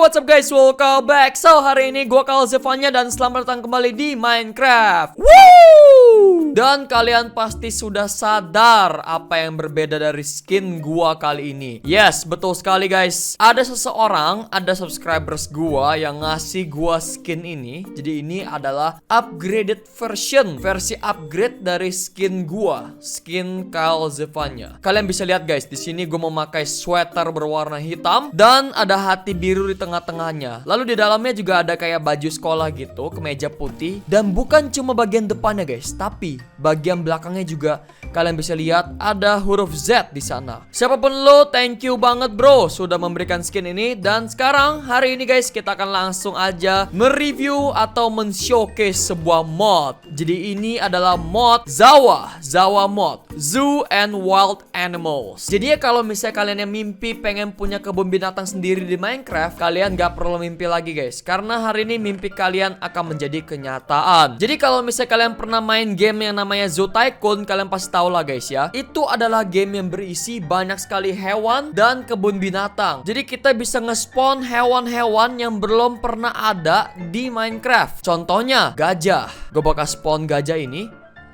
Yo, what's up guys, welcome back. So, hari ini gue Kal Zevanya dan selamat datang kembali di Minecraft. Woo! Dan kalian pasti sudah sadar apa yang berbeda dari skin gua kali ini. Yes, betul sekali guys. Ada seseorang, ada subscribers gua yang ngasih gua skin ini. Jadi ini adalah upgraded version, versi upgrade dari skin gua, skin Kal Zevanya. Kalian bisa lihat guys, di sini gua memakai sweater berwarna hitam dan ada hati biru di tengah-tengahnya. Lalu di dalamnya juga ada kayak baju sekolah gitu, kemeja putih. Dan bukan cuma bagian depannya guys, tapi bagian belakangnya juga kalian bisa lihat ada huruf Z di sana. Siapapun lo, thank you banget bro sudah memberikan skin ini. Dan sekarang hari ini guys, kita akan langsung aja mereview atau men-showcase sebuah mod. Jadi ini adalah mod Zawa mod, Zoo and Wild Animals. Jadi ya kalau misalnya kalian yang mimpi pengen punya kebun binatang sendiri di Minecraft, kalian gak perlu mimpi lagi guys, karena hari ini mimpi kalian akan menjadi kenyataan. Jadi kalau misalnya kalian pernah main game yang namanya Zoo Tycoon, kalian pasti tahu lah guys ya, itu adalah game yang berisi banyak sekali hewan dan kebun binatang. Jadi kita bisa nge-spawn hewan-hewan yang belum pernah ada di Minecraft. Contohnya gajah. Gue bakal spawn gajah ini.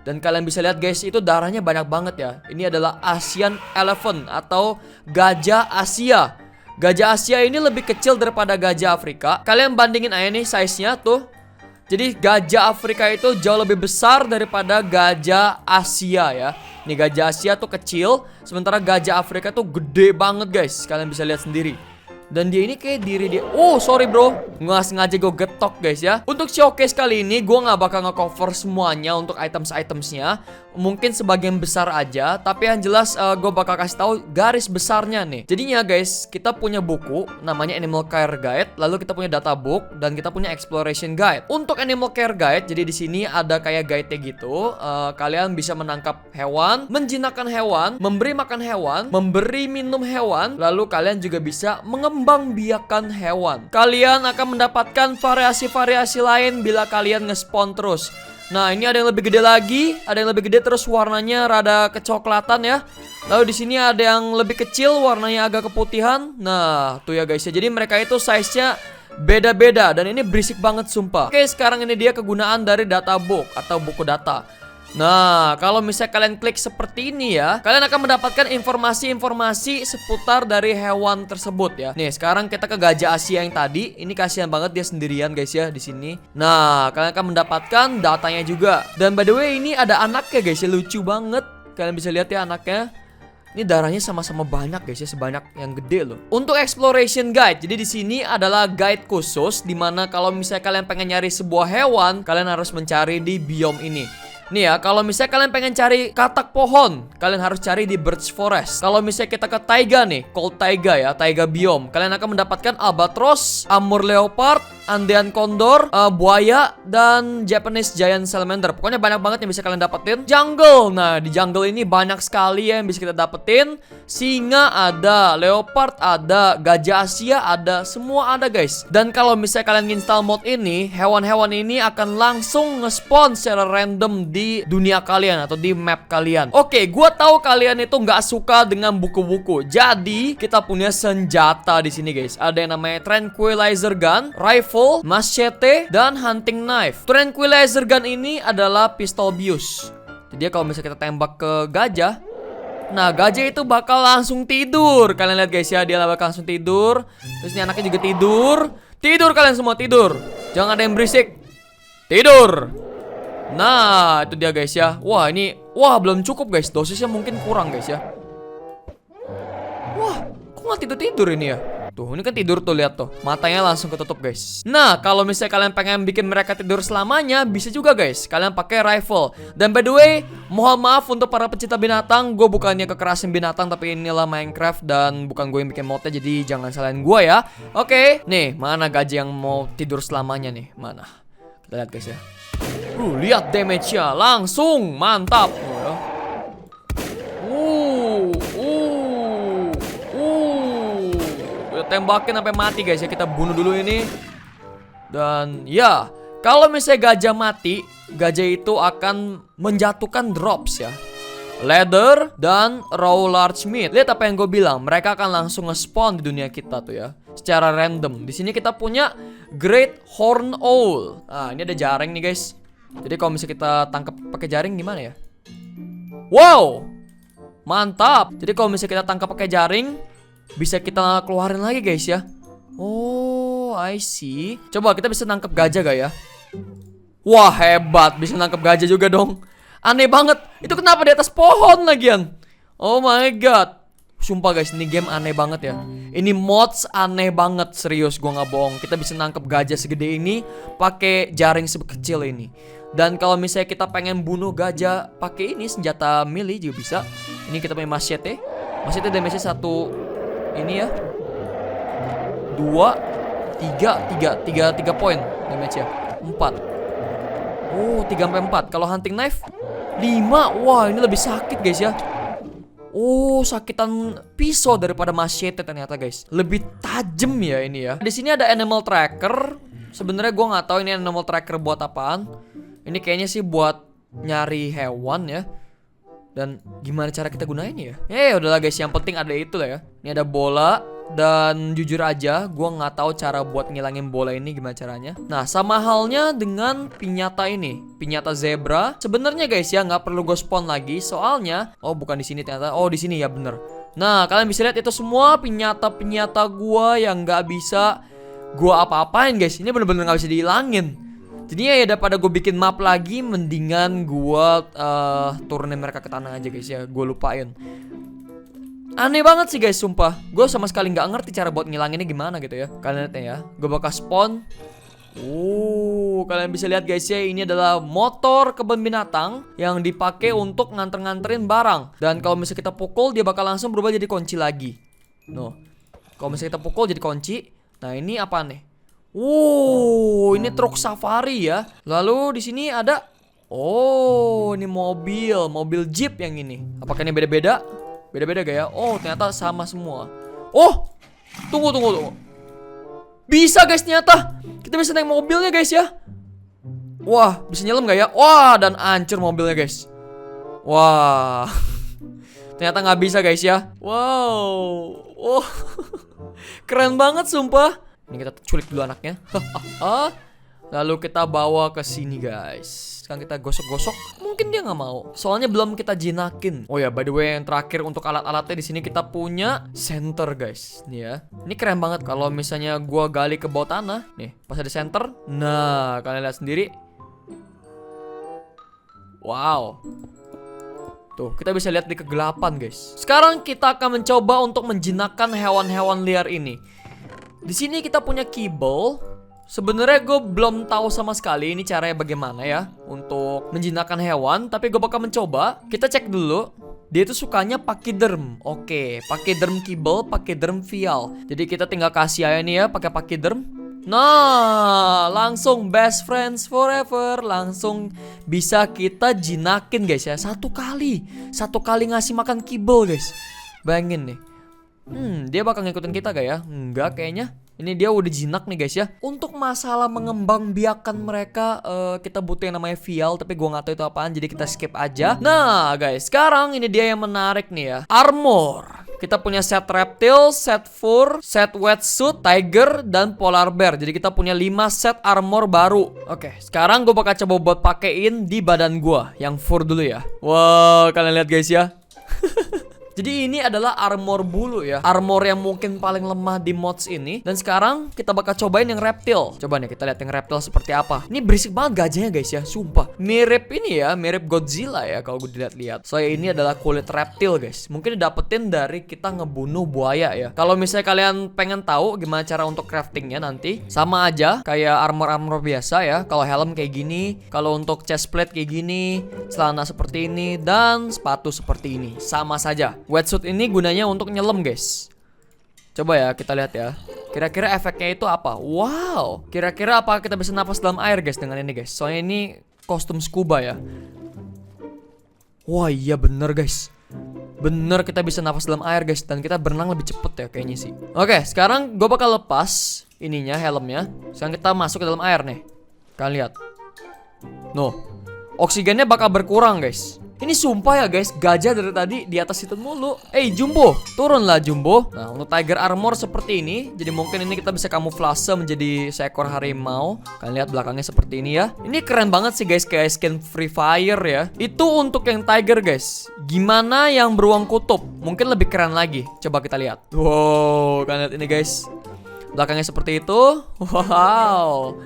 Dan kalian bisa lihat guys, itu darahnya banyak banget ya. Ini adalah Asian Elephant atau gajah Asia. Gajah Asia ini lebih kecil daripada gajah Afrika. Kalian bandingin aja nih size-nya tuh. Jadi gajah Afrika itu jauh lebih besar daripada gajah Asia ya. Nih gajah Asia tuh kecil, sementara gajah Afrika tuh gede banget guys. Kalian bisa lihat sendiri. Dan dia ini kayak diri dia. Oh sorry bro, nggak sengaja gue getok guys ya. Untuk showcase kali ini gue nggak bakal nge-cover semuanya untuk items-itemsnya. Mungkin sebagian besar aja, tapi yang jelas gue bakal kasih tahu garis besarnya nih. Jadinya guys, kita punya buku namanya Animal Care Guide, lalu kita punya data book dan kita punya exploration guide. Untuk Animal Care Guide, jadi di sini ada kayak guide-nya gitu. Kalian bisa menangkap hewan, menjinakkan hewan, memberi makan hewan, memberi minum hewan, lalu kalian juga bisa mengembangbiakan hewan. Kalian akan mendapatkan variasi-variasi lain bila kalian nge-spawn terus. Nah, ini ada yang lebih gede lagi, ada yang lebih gede terus warnanya rada kecoklatan ya. Lalu di sini ada yang lebih kecil, warnanya agak keputihan. Nah, tuh ya guys ya. Jadi mereka itu size-nya beda-beda dan ini berisik banget sumpah. Oke, sekarang ini dia kegunaan dari data book atau buku data. Nah, kalau misalnya kalian klik seperti ini ya, kalian akan mendapatkan informasi-informasi seputar dari hewan tersebut ya. Nih, sekarang kita ke gajah Asia yang tadi. Ini kasihan banget dia sendirian guys ya di sini. Nah, kalian akan mendapatkan datanya juga. Dan by the way, ini ada anaknya guys ya, lucu banget. Kalian bisa lihat ya anaknya. Ini darahnya sama-sama banyak guys ya, sebanyak yang gede loh. Untuk exploration guide, jadi di sini adalah guide khusus dimana kalau misalnya kalian pengen nyari sebuah hewan, kalian harus mencari di biome ini. Nih ya, kalau misalnya kalian pengen cari katak pohon, kalian harus cari di birch forest. Kalau misalnya kita ke taiga nih, cold taiga ya, taiga biome, kalian akan mendapatkan albatros, amur leopard, Andean condor, buaya, dan Japanese giant salamander. Pokoknya banyak banget yang bisa kalian dapetin. Jungle, nah di jungle ini banyak sekali ya yang bisa kita dapetin. Singa ada, leopard ada, gajah Asia ada, semua ada guys. Dan kalau misalnya kalian install mod ini, hewan-hewan ini akan langsung nge-spawn secara random di dunia kalian atau di map kalian. Oke, gua tahu kalian itu nggak suka dengan buku-buku. Jadi kita punya senjata di sini guys. Ada yang namanya tranquilizer gun, rifle, machete, dan hunting knife. Tranquilizer gun ini adalah pistol bius. Jadi kalau misalnya kita tembak ke gajah, nah gajah itu bakal langsung tidur. Kalian lihat guys ya, dia bakal langsung tidur. Terus ini anaknya juga tidur. Tidur kalian semua, tidur. Jangan ada yang berisik. Tidur. Nah, itu dia guys ya. Wah, ini belum cukup guys. Dosisnya mungkin kurang guys ya. Wah, kok nggak tidur-tidur ini ya? Tuh, ini kan tidur tuh, lihat tuh. Matanya langsung ketutup guys. Nah, kalau misalnya kalian pengen bikin mereka tidur selamanya, bisa juga guys. Kalian pakai rifle. Dan by the way, mohon maaf untuk para pecinta binatang, gue bukannya kekerasin binatang, tapi inilah Minecraft dan bukan gue yang bikin modnya, jadi jangan salahin gue ya. Oke, nih, mana gajah yang mau tidur selamanya nih? Mana? Kita lihat guys ya. Lihat damage-nya langsung mantap. Udah tembakin sampai mati guys ya. Kita bunuh dulu ini. Dan ya, kalau misalnya gajah mati, gajah itu akan menjatuhkan drops ya. Leather dan raw large meat. Lihat apa yang gue bilang, mereka akan langsung nge-spawn di dunia kita tuh ya. secara random. Di sini kita punya Great Horn Owl. Nah, ini ada jaring nih guys. Jadi kalau misalnya kita tangkap pakai jaring gimana ya? Wow, mantap. Jadi kalau misalnya kita tangkap pakai jaring, bisa kita keluarin lagi guys ya. Oh, I see. Coba kita bisa nangkep gajah gak ya? Wah, hebat, bisa nangkep gajah juga dong. Aneh banget. Itu kenapa di atas pohon lagian? Oh my god. Sumpah guys, ini game aneh banget ya. Ini mods aneh banget, serius gua nggak bohong. Kita bisa nangkep gajah segede ini pakai jaring sekecil ini. Dan kalau misalnya kita pengen bunuh gajah pakai ini senjata melee juga bisa. Ini kita punya machete. Machete damage-nya 1 ini ya. 2 3 poin damage-nya. 4. Oh, 3-4. Kalau hunting knife 5. Wah, ini lebih sakit guys ya. Oh, sakitan pisau daripada machete ternyata guys. Lebih tajam ya ini ya. Di sini ada animal tracker. Sebenarnya gue nggak tahu ini animal tracker buat apaan. Ini kayaknya sih buat nyari hewan ya. Dan gimana cara kita gunain ya? Udahlah guys, yang penting ada itu lah ya. Ini ada bola. Dan jujur aja, gue nggak tahu cara buat ngilangin bola ini gimana caranya. Nah, sama halnya dengan pinyata ini, pinyata zebra. Sebenarnya guys ya, nggak perlu gue spawn lagi, soalnya, oh bukan di sini ternyata, oh di sini ya bener. Nah, kalian bisa lihat itu semua pinyata gue yang nggak bisa gue apa-apain guys. Ini bener-bener nggak bisa dihilangin. Jadi ya daripada gue bikin map lagi, mendingan gue turunin mereka ke tanah aja guys ya. Gue lupain. Aneh banget sih guys, sumpah. Gue sama sekali nggak ngerti cara buat ngilanginnya gimana gitu ya. Kalian lihat ya, gue bakal spawn. Kalian bisa lihat guys ya, ini adalah motor kebun binatang yang dipakai untuk nganter-nganterin barang. Dan kalau misalnya kita pukul, dia bakal langsung berubah jadi kunci lagi. Kalau misalnya kita pukul jadi kunci. Nah, ini apa nih? Ini truk safari ya. Lalu di sini ada, ini mobil jeep yang ini. Apakah ini beda-beda? Beda-beda gak ya? Oh, ternyata sama semua. Oh, tunggu. Bisa guys ternyata. Kita bisa naik mobilnya guys ya. Wah, bisa nyelam gak ya? Wah, dan hancur mobilnya guys. Wah. Ternyata gak bisa guys ya. Wow. Keren banget sumpah. Ini kita culik dulu anaknya. Lalu kita bawa ke sini guys. Sekarang kita gosok-gosok. Mungkin dia nggak mau. Soalnya belum kita jinakin. Oh ya, by the way, yang terakhir untuk alat-alatnya di sini kita punya center guys. Nih ya. Ini keren banget kalau misalnya gua gali ke bawah tanah. Nih, pas ada center. Nah, kalian lihat sendiri. Wow. Tuh, kita bisa lihat di kegelapan guys. Sekarang kita akan mencoba untuk menjinakkan hewan-hewan liar ini. Di sini kita punya kibble. Sebenarnya gue belum tahu sama sekali ini caranya bagaimana ya untuk menjinakkan hewan, tapi gue bakal mencoba. Kita cek dulu. Dia itu sukanya pachyderm. Oke, pachyderm kibble, pachyderm vial. Jadi kita tinggal kasih aja nih ya pakai pachyderm. Nah, langsung best friends forever. Langsung bisa kita jinakin guys ya. Satu kali ngasih makan kibble guys. Bayangin nih. Dia bakal ngikutin kita gak ya? Enggak kayaknya. Ini dia udah jinak nih guys ya. Untuk masalah mengembangbiakan mereka, kita butuh yang namanya vial, tapi gue gak tahu itu apaan, jadi kita skip aja. Nah guys, sekarang ini dia yang menarik nih ya. Armor. Kita punya set reptil, set fur, set wetsuit, tiger, dan polar bear. Jadi kita punya 5 set armor baru. Oke, sekarang gue bakal coba buat pakein di badan gue. Yang fur dulu ya. Wow, kalian lihat guys ya. Jadi ini adalah armor bulu ya. Armor yang mungkin paling lemah di mods ini. Dan sekarang kita bakal cobain yang reptil. Coba nih kita lihat yang reptil seperti apa. Ini berisik banget gajahnya guys ya, sumpah. Mirip ini ya, mirip Godzilla ya kalau gue dilihat-lihat. Soalnya ini adalah kulit reptil guys. Mungkin didapetin dari kita ngebunuh buaya ya. Kalau misalnya kalian pengen tahu gimana cara untuk craftingnya nanti, sama aja kayak armor-armor biasa ya. Kalau helm kayak gini, kalau untuk chest plate kayak gini, celana seperti ini, dan sepatu seperti ini. Sama saja. Wetsuit ini gunanya untuk nyelam guys. Coba ya kita lihat ya. Kira-kira efeknya itu apa? Wow. Kira-kira apa kita bisa napas dalam air guys dengan ini guys. Soalnya ini kostum scuba ya. Wah iya bener guys. Bener kita bisa napas dalam air guys. Dan kita berenang lebih cepet ya kayaknya sih. Oke sekarang gue bakal lepas ininya, helmnya. Sekarang kita masuk ke dalam air nih. Kalian lihat. Oksigennya bakal berkurang guys. Ini sumpah ya guys, gajah dari tadi di atas itu mulu. Jumbo, turunlah Jumbo. Nah, untuk tiger armor seperti ini, jadi mungkin ini kita bisa kamuflase menjadi seekor harimau. Kalian lihat belakangnya seperti ini ya. Ini keren banget sih guys, kayak skin Free Fire ya. Itu untuk yang tiger guys. Gimana yang beruang kutub? Mungkin lebih keren lagi. Coba kita lihat. Wow, kalian lihat ini guys. Belakangnya seperti itu. Wow.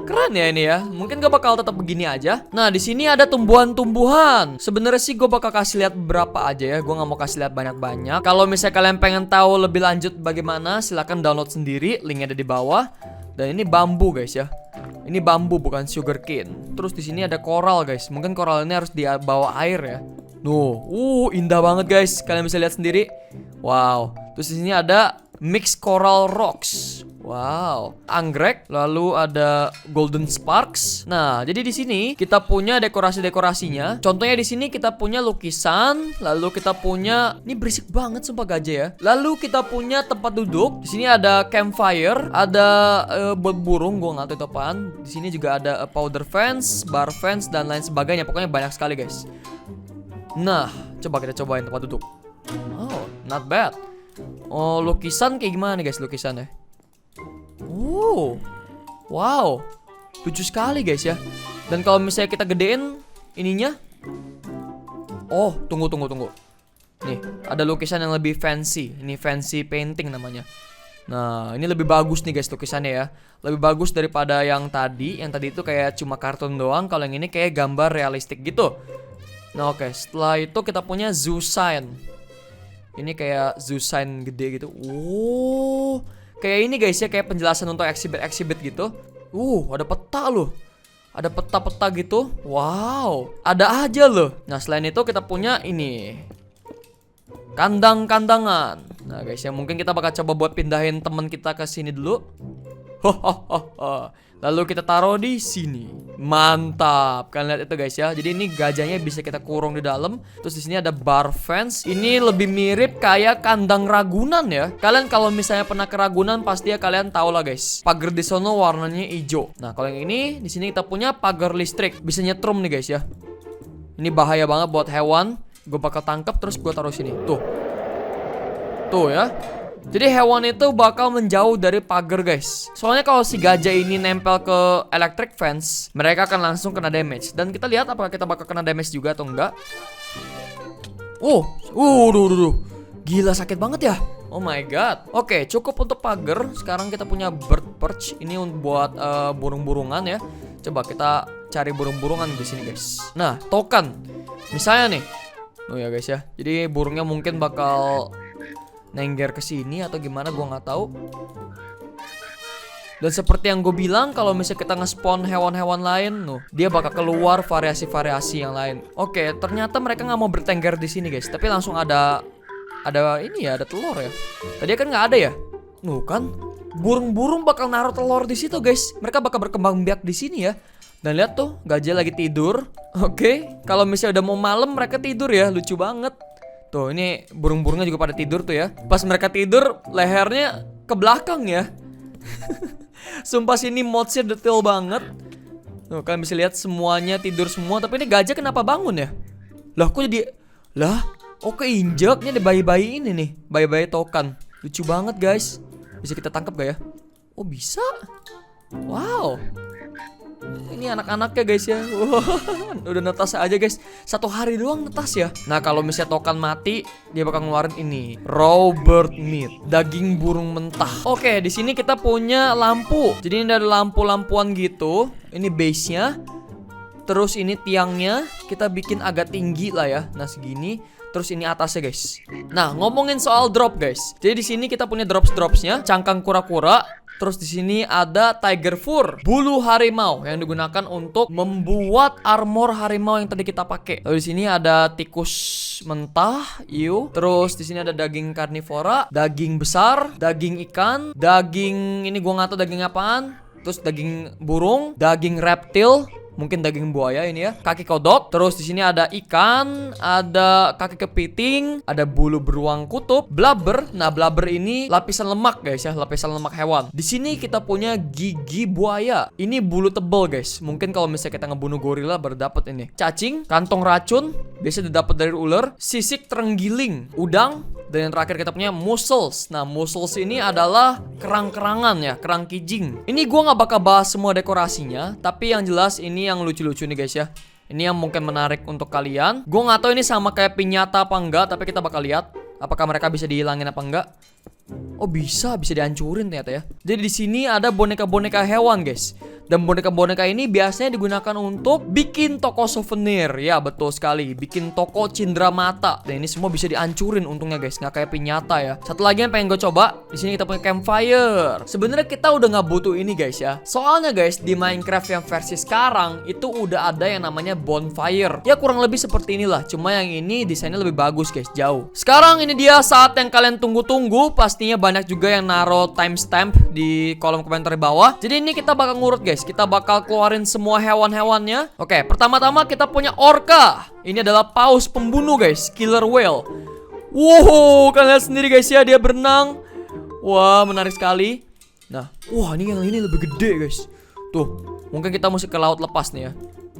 Keren ya ini ya. Mungkin gue bakal tetap begini aja. Nah, di sini ada tumbuhan-tumbuhan. Sebenarnya sih gue bakal kasih lihat berapa aja ya. Gue nggak mau kasih lihat banyak-banyak. Kalau misalnya kalian pengen tahu lebih lanjut bagaimana, silahkan download sendiri. Linknya ada di bawah. Dan ini bambu guys ya. Ini bambu bukan sugarcane. Terus di sini ada koral guys. Mungkin koral ini harus di bawah air ya. Indah banget guys. Kalian bisa lihat sendiri. Wow. Terus di sini ada mix coral rocks. Wow, anggrek, lalu ada golden sparks. Nah, jadi di sini kita punya dekorasi-dekorasinya. Contohnya di sini kita punya lukisan, lalu kita punya ini berisik banget sumpah gajah ya. Lalu kita punya tempat duduk. Di sini ada campfire, ada buat burung, gua nggak tahu itu apaan. Di sini juga ada powder fence, bar fence dan lain sebagainya. Pokoknya banyak sekali, guys. Nah, coba kita cobain tempat duduk. Oh, not bad. Oh, lukisan kayak gimana nih guys lukisannya? Wow, lucu sekali guys ya. Dan kalau misalnya kita gedein ininya, oh tunggu. Nih ada lukisan yang lebih fancy. Ini fancy painting namanya. Nah ini lebih bagus nih guys lukisannya ya. Lebih bagus daripada yang tadi. Yang tadi itu kayak cuma kartun doang. Kalau yang ini kayak gambar realistik gitu. Nah oke, setelah itu kita punya zoo sign. Ini kayak zoo sign gede gitu. Kayak ini guys ya, kayak penjelasan untuk exhibit gitu. Ada peta loh. Ada peta-peta gitu. Wow, ada aja loh. Nah, selain itu kita punya ini. Kandang-kandangan. Nah, guys ya, mungkin kita bakal coba buat pindahin teman kita ke sini dulu. Lalu kita taruh di sini. Mantap. Kalian lihat itu guys ya. Jadi ini gajahnya bisa kita kurung di dalam. Terus di sini ada bar fence. Ini lebih mirip kayak kandang Ragunan ya. Kalian kalau misalnya pernah ke Ragunan pasti ya kalian tahu lah guys. Pagar di sono warnanya hijau. Nah, kalau yang ini di sini kita punya pagar listrik. Bisa nyetrum nih guys ya. Ini bahaya banget buat hewan. Gue bakal tangkap terus gue taruh sini. Tuh ya. Jadi hewan itu bakal menjauh dari pagar guys. Soalnya kalau si gajah ini nempel ke electric fence, mereka akan langsung kena damage. Dan kita lihat apakah kita bakal kena damage juga atau enggak. Gila sakit banget ya. Oh my god. Oke, cukup untuk pagar. Sekarang kita punya bird perch. Ini buat burung-burungan ya. Coba kita cari burung-burungan di sini guys. Nah, token. Misalnya nih. Ya guys ya. Jadi burungnya mungkin bakal nengger ke sini atau gimana gua nggak tahu. Dan seperti yang gue bilang, kalau misalnya kita nge-spawn hewan-hewan lain, dia bakal keluar variasi-variasi yang lain. Oke, ternyata mereka nggak mau bertengger di sini guys, tapi langsung ada ini ya, ada telur ya. Tadi kan nggak ada ya. Kan burung-burung bakal naruh telur di situ guys. Mereka bakal berkembang biak di sini ya. Dan lihat tuh, gajah lagi tidur. Oke, kalau misalnya udah mau malam mereka tidur ya, lucu banget. Tuh, ini burung-burungnya juga pada tidur tuh ya. Pas mereka tidur, lehernya ke belakang ya. Sumpah sini modsnya detail banget. Tuh, kalian bisa lihat semuanya tidur semua. Tapi ini gajah kenapa bangun ya? Kok jadi... keinjek. Ini ada bayi-bayi ini nih. Bayi-bayi token. Lucu banget guys. Bisa kita tangkap gak ya? Oh bisa. Wow. Ini anak-anaknya guys ya. Udah netas aja guys. 1 hari doang netas ya. Nah kalau misalnya token mati, dia bakal ngeluarin ini, raw bird meat, daging burung mentah. Oke, di sini kita punya lampu. Jadi ini ada lampu-lampuan gitu. Ini base-nya. Terus ini tiangnya kita bikin agak tinggi lah ya. Nah segini. Terus ini atasnya guys. Nah ngomongin soal drop guys. Jadi di sini kita punya dropsnya, cangkang kura-kura. Terus di sini ada tiger fur, bulu harimau yang digunakan untuk membuat armor harimau yang tadi kita pakai. Lalu di sini ada tikus mentah, Terus di sini ada daging karnivora, daging besar, daging ikan, daging ini gua nggak tahu daging apaan. Terus daging burung, daging reptil. Mungkin daging buaya ini ya. Kaki kodok. Terus di sini ada ikan, ada kaki kepiting, ada bulu beruang kutub, blubber. Nah, blubber ini lapisan lemak guys ya, lapisan lemak hewan. Di sini kita punya gigi buaya. Ini bulu tebal guys. Mungkin kalau misalnya kita ngebunuh gorila baru dapat ini. Cacing, kantong racun, biasa didapat dari ular, sisik terenggiling, udang, dan yang terakhir kita punya mussels. Nah, mussels ini adalah kerang-kerangan ya, kerang kijing. Ini gua nggak bakal bahas semua dekorasinya, tapi yang jelas ini yang lucu-lucu nih guys ya. Ini yang mungkin menarik untuk kalian. Gue nggak tahu ini sama kayak piñata apa enggak, tapi kita bakal lihat apakah mereka bisa dihilangin apa enggak. Oh bisa dihancurin ternyata ya. Jadi di sini ada boneka-boneka hewan guys. Dan boneka-boneka ini biasanya digunakan untuk bikin toko souvenir. Ya betul sekali, bikin toko cindera mata. Dan ini semua bisa dihancurin untungnya guys, nggak kayak piñata ya. Satu lagi yang pengen gue coba, di sini kita punya campfire. Sebenarnya kita udah nggak butuh ini guys ya. Soalnya guys di Minecraft yang versi sekarang itu udah ada yang namanya bonfire. Ya kurang lebih seperti inilah, cuma yang ini desainnya lebih bagus guys, jauh. Sekarang ini dia saat yang kalian tunggu-tunggu. Pastinya banyak juga yang naro timestamp di kolom komentar di bawah. Jadi ini kita bakal ngurut guys. Kita bakal keluarin semua hewan-hewannya. Oke, pertama-tama kita punya orca. Ini adalah paus pembunuh guys, killer whale. Wow, kalian lihat sendiri guys ya, dia berenang. Wah, menarik sekali. Nah, wah ini yang ini lebih gede guys. Tuh, mungkin kita mesti ke laut lepas nih ya.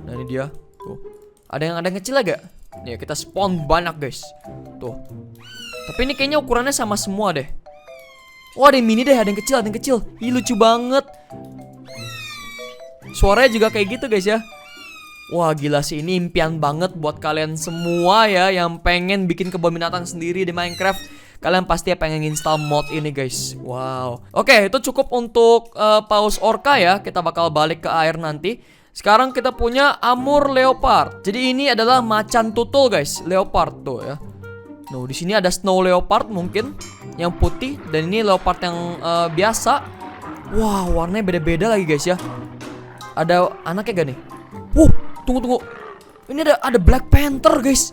Nah ini dia. Tuh, ada yang kecil agak. Nih kita spawn banyak guys. Tuh. Tapi ini kayaknya ukurannya sama semua deh. Wah, ada yang mini deh, ada yang kecil, Ih, lucu banget. Suaranya juga kayak gitu guys ya. Wah gila sih, ini impian banget buat kalian semua ya yang pengen bikin kebun binatang sendiri di Minecraft. Kalian pasti pengen install mod ini guys. Wow. Oke, itu cukup untuk paus orca ya. Kita bakal balik ke air nanti. Sekarang kita punya Amur leopard. Jadi ini adalah macan tutul guys, leopard tuh ya. Nah, di sini ada snow leopard mungkin yang putih, dan ini leopard yang biasa. Wah, warnanya beda-beda lagi guys ya. Ada anaknya gak nih? Tunggu. Ini ada Black Panther guys.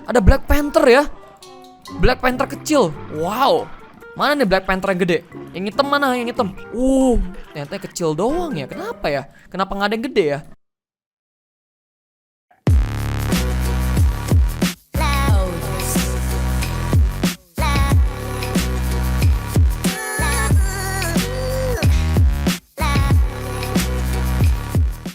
Ada Black Panther ya. Black Panther kecil. Wow. Mana nih Black Panther yang gede? Yang hitam mana? Yang hitam. Ternyata kecil doang ya. Kenapa ya? Kenapa nggak ada yang gede ya?